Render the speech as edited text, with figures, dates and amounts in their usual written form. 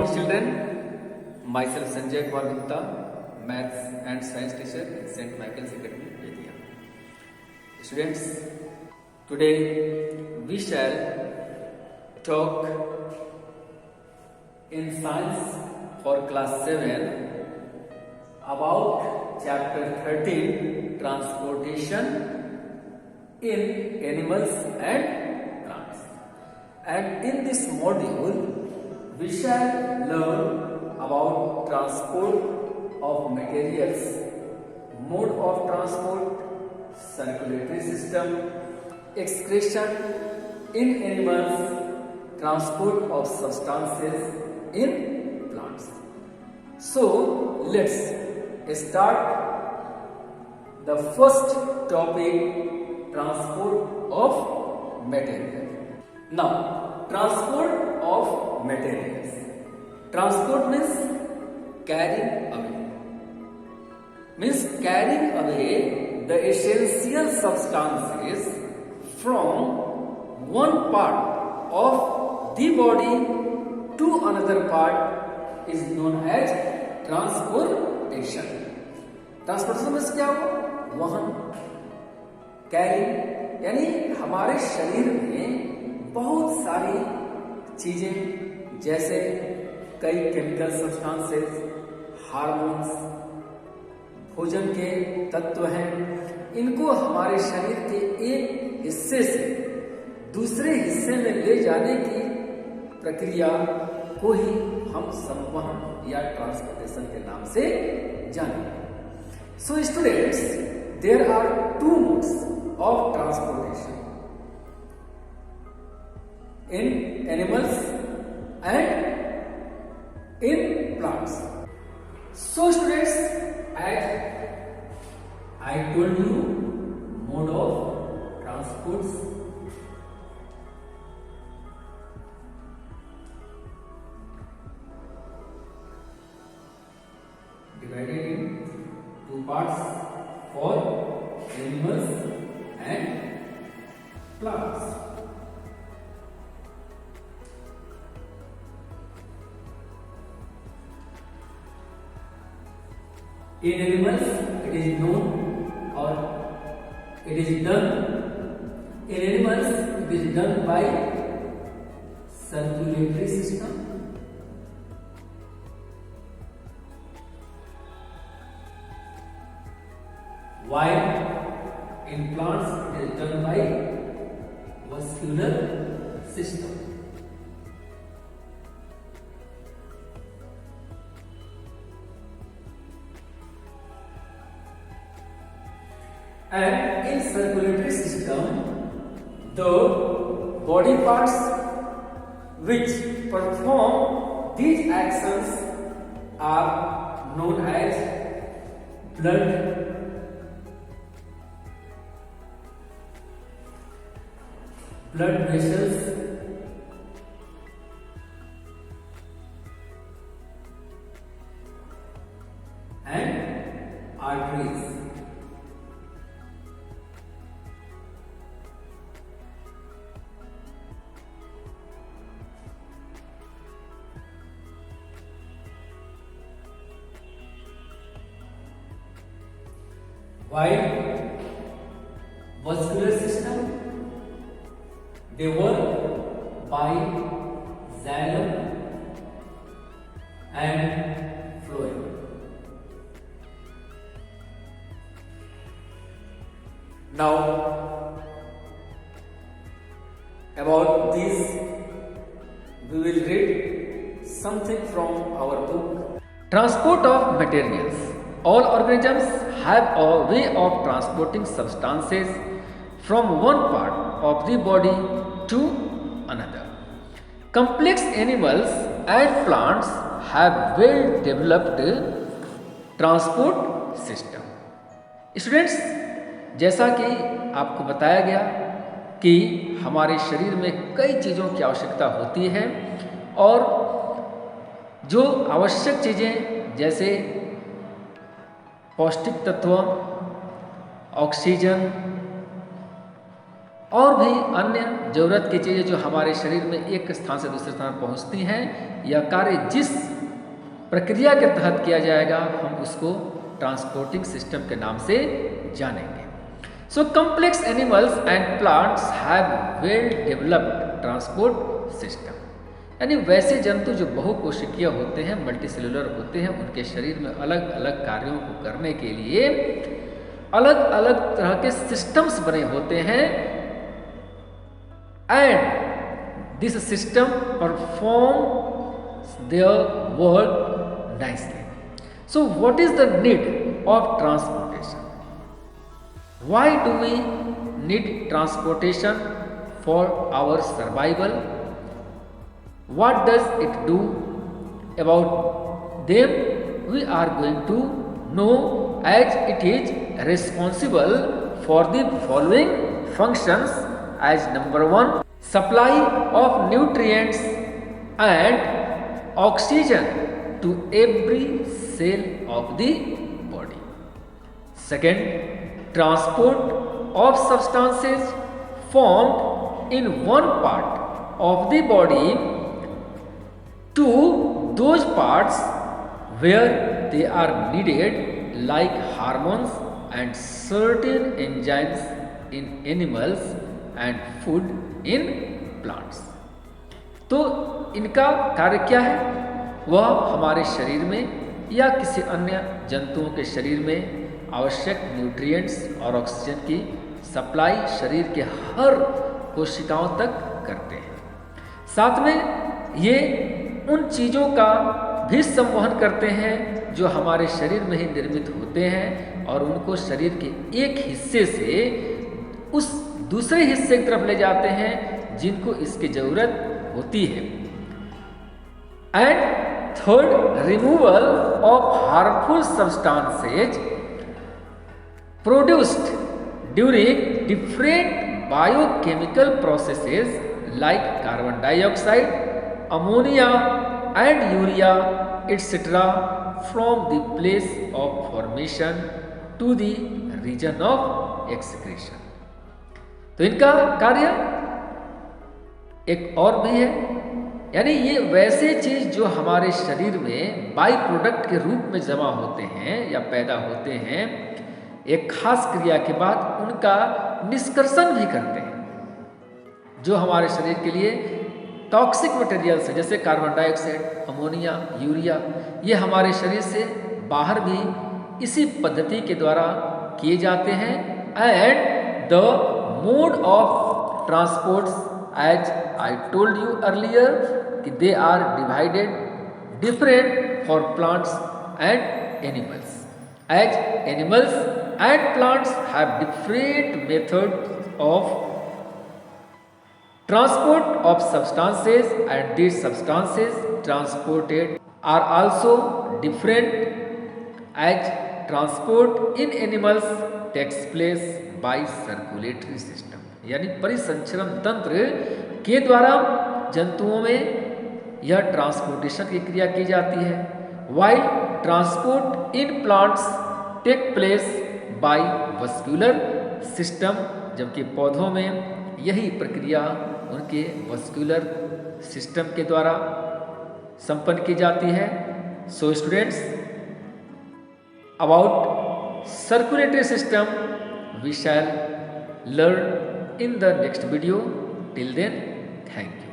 morning, children. Myself Sanjay Kumar Gupta, Maths and Science teacher in St. Michael's Academy, India. Students, today we shall talk in Science for Class 7 about Chapter 13, Transportation in Animals and Plants. And in this module, we shall learn about transport of materials, mode of transport, circulatory system, excretion in animals, transport of substances in plants. So, let's start the first topic, transport of material. Now, transport of materials. Transport means carrying away. Means carrying away the essential substances from one part of the body to another part is known as transportation. Transportation means क्या हो? वहन, carry, यानी हमारे शरीर में बहुत सारी चीजें जैसे कई केमिकल सब्सटेंसेस, हार्मोन्स, भोजन के तत्व हैं, इनको हमारे शरीर के एक हिस्से से दूसरे हिस्से में ले जाने की प्रक्रिया को ही हम संवहन या ट्रांसपोर्टेशन के नाम से जानेंगे. So students, there are two modes of transportation in animals and in plants. So students, as I told you, mode of transports divided in two parts for animals and plants. In animals, it is known or it is done. In animals, it is done by circulatory system. While in plants, it is done by vascular system. And in circulatory system, the body parts which perform these actions are known as blood, vessels, and arteries. While vascular system, they work by xylem and phloem. Now, about this, we will read something from our book. Transport of materials. All organisms have a way of transporting substances from one part of the body to another. Complex animals and plants have well developed transport system. Students, जैसा कि आपको बताया गया कि हमारे शरीर में कई चीज़ों की आवश्यकता होती है और जो आवश्यक चीज़ें जैसे पौष्टिक तत्व, ऑक्सीजन और भी अन्य जरूरत की चीज़ें जो हमारे शरीर में एक स्थान से दूसरे स्थान पहुंचती हैं, यह कार्य जिस प्रक्रिया के तहत किया जाएगा हम उसको ट्रांसपोर्टिंग सिस्टम के नाम से जानेंगे। So complex animals and plants have well developed transport system, यानी वैसे जंतु जो बहुकोशिकीय होते हैं, मल्टी सेलुलर होते हैं, उनके शरीर में अलग अलग कार्यों को करने के लिए अलग अलग तरह के सिस्टम्स बने होते हैं, and this system perform their work nicely. So what is the need of transportation? Why do we need transportation for our survival? What does it do about them? We are going to know, as it is responsible for the following functions as number 1, supply of nutrients and oxygen to every cell of the body. Second, transport of substances formed in one part of the body to those parts where they are needed, like hormones and certain enzymes in animals and food in plants. तो इनका कार्य क्या है? वह हमारे शरीर में या किसी अन्य जंतुओं के शरीर में आवश्यक न्यूट्रिएंट्स और ऑक्सीजन की सप्लाई शरीर के हर कोशिकाओं तक करते हैं। साथ में ये उन चीज़ों का भी संवहन करते हैं जो हमारे शरीर में ही निर्मित होते हैं और उनको शरीर के एक हिस्से से उस दूसरे हिस्से की तरफ ले जाते हैं जिनको इसकी जरूरत होती है। And third, removal of harmful substances produced during different biochemical processes like carbon dioxide, ammonia and urea etc. from the place of formation to the region of excretion. तो इनका कार्य एक और भी है, यानी ये वैसे चीज जो हमारे शरीर में बाई प्रोडक्ट के रूप में जमा होते हैं या पैदा होते हैं, एक खास क्रिया के बाद उनका निष्कर्षण भी करते हैं जो हमारे शरीर के लिए टॉक्सिक मटेरियल्स है, जैसे कार्बन डाइऑक्साइड, अमोनिया, यूरिया, ये हमारे शरीर से बाहर भी इसी पद्धति के द्वारा किए जाते हैं। And the mode of transports, as I told you earlier, कि they are divided different for plants and animals, as animals and plants have different method of transport of substances, and these substances transported are also different, as transport in animals takes place by circulatory system, यानी परिसंचरण तंत्र के द्वारा जंतुओं में यह transportation की क्रिया की जाती है। while transport in plants take place by vascular system, जबकि पौधों में यही प्रक्रिया उनके वस्कुलर सिस्टम के द्वारा संपन्न की जाती है। So students, about circulatory system we shall learn in the next video. Till then, thank you.